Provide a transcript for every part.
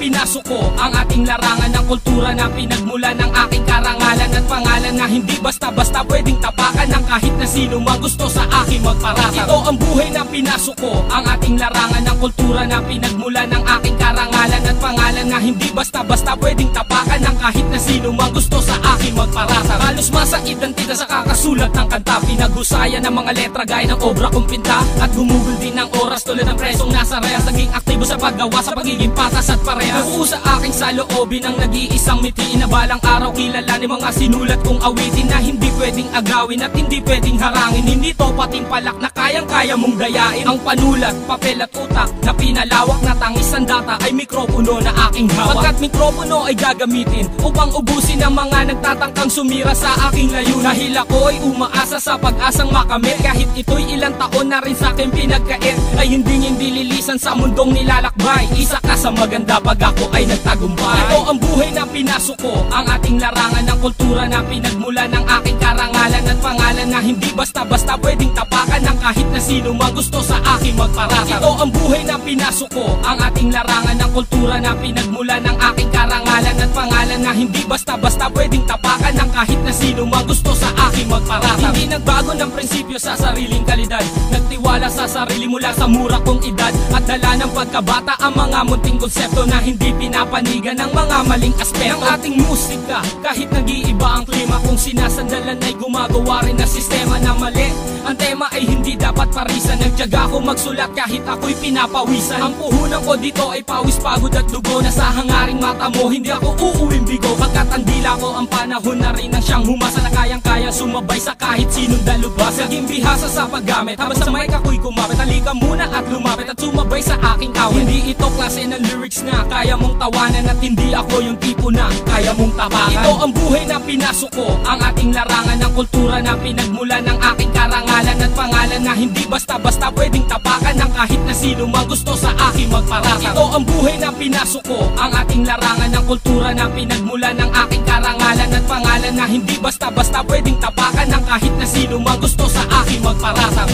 pinasok ko ang ating larangan ng kultura na pinagmula ng aking karangalan at pangalan na hindi basta-basta pwedeng tapakan ng kahit na sino magusto sa aking magparatang. Ito ang buhay na pinasok ko ang ating larangan ng kultura na pinagmula ng aking karangalan at pangalan na hindi basta-basta pwedeng tapakan ng kahit na sino magusto sa aking magparatang. Halos masa identidad sa kakasulat ng kanta, pinag-usaya ng mga letra gaya ng obra kong pinta at gumugol din ng oras tulad ng presong nasa rehas, naging aktibo sa paggawa sa pagiging patas at parehas. Nabuo sa aking saloobin ng nag-iisang mitiin na balang araw kilalanin mga sinulat kong awitin na hindi pwedeng agawin at hindi pwedeng harangin. Hindi to pating palak na kayang-kaya mong dayain. Ang panulat, papel at utak na pinalawak na tangis ang data ay mikropono na aking hawak. Pagkat mikropono ay gagamitin upang ubusin ang mga nagtatangkang sumira sa aking layunin. Dahil ako ay umaasa sa pag-asang makamit, kahit ito'y ilang taon na rin sa akin pinagkait, ay hindi lilisan sa mundong nilalakbay. Isa ka sa maganda pag ako ay nagtagumpay. Ito ang buhay na pinasok ko ang ating larangan ng kultura na pinagmula ng aking karangalan at pangalan na hindi basta-basta pwedeng tapakan ng kahit na sino magusto sa aking magparatang. Ito ang buhay na pinasok ko ang ating larangan ng kultura na pinagmula ng aking karangalan at pangalan na hindi basta-basta pwedeng tapakan ng kahit na sino magusto sa aking magparatang. Hindi nagbago ng prinsipyo sa sariling kalidad, nagtiwala sa sarili mula sa mura kong edad at dala ng pagkabata ang mga munting konsepto na hindi pinapanigan ng mga maling aspeto ng ating musika. Kahit nag-iiba ang klima, kung sinasandalan ay gumagawa rin na sistema na mali. Ang tema ay hindi dapat parisan, nagtiyaga ko magsulat kahit ako'y pinapawisan. Ang puhunan ko dito ay pawis, pagod at dugo na sa hangaring mata mo hindi ako uuwing bigo. Pagkat ang dila ko ang panahon na rin ang siyang humasa na kayang-kaya sumabay sa kahit sinong dalubhas. Naging bihasa sa paggamit habang sa mic ako'y kumapit. Halika muna at lumapit at sumabay sa aking awit. Hindi ito klase ng lyrics na kaya mong tawanan at hindi ako yung tipo na kaya mong tapakan. Ito ang buhay na pinasok ko ang ating larangan ng kultura na pinagmula ng aking karangalan at pangalan na hindi basta-basta pwedeng tapakan ng kahit na sino magusto sa aking magparatang. Ito ang buhay na pinasok ko ang ating larangan ng kultura na pinagmula ng aking karangalan at pangalan na hindi basta-basta pwedeng tapakan ng kahit na sino magusto sa aking magparatang.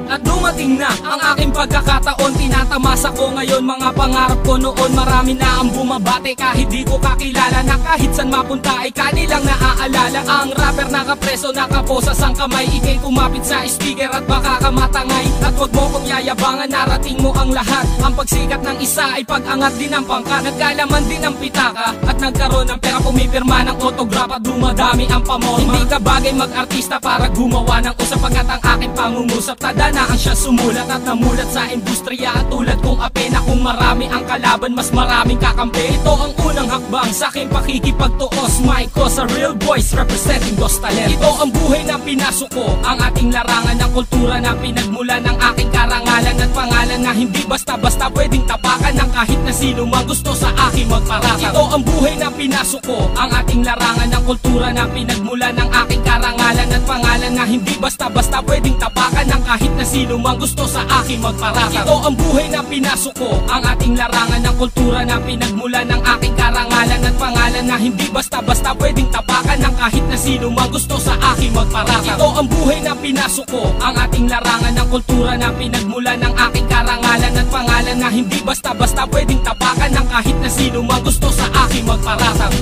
At dumating na ang aking pagkakataon, tinatamasa ko ngayon mga pangarap ko noon. Marami na ang bumabate kahit di ko kakilala, na kahit san mapunta ay kanilang naaalala. Ang rapper nakapreso, nakaposa sang kamay, ikay kumapit sa speaker at baka ka matangay. At wag mo kong yayabangan, narating mo ang lahat. Ang pagsikat ng isa ay pag-angat din ng pangkat, nagkalaman din ng pitaka at nagkaroon ng pera, pumipirma ng autograph at dumadami ang pamorma. Hindi ka bagay mag-artista para gumawa ng usap, pagkat ang aking pangungusap tadana ang siya sumulat at namulat sa industriya. At tulad kong apena, kung marami ang kalaban mas maraming kakampi. Ito ang unang hakbang sa aking pakikipagtuos, my cause, a real voice representing those talentos. Ito ang buhay na pinasok ko ang ating larangan ng kultura na pinagmula ng aking karangalan at pangalan na hindi basta-basta pwedeng tapakan ng kahit na sino magusto sa aking magparatang. Ito ang buhay na pinasok ko ang ating larangan ng kultura na pinagmula ng aking karangalan at pangalan na hindi basta-basta pwedeng tapakan ng kahit na sino magusto sa aking magparatang. Ito ang buhay na pinasok ko ang ating larangan ng kultura na pinagmula ng aking karangalan at pangalan na hindi basta-basta pwedeng tapakan ng kahit na sino magusto sa aking magparatang. Ito ang buhay na pinasok ko ang ating larangan ng kultura na pinagmula ng aking karangalan at pangalan na hindi basta-basta pwedeng tapakan ng kahit na sino magusto sa aking magparatang.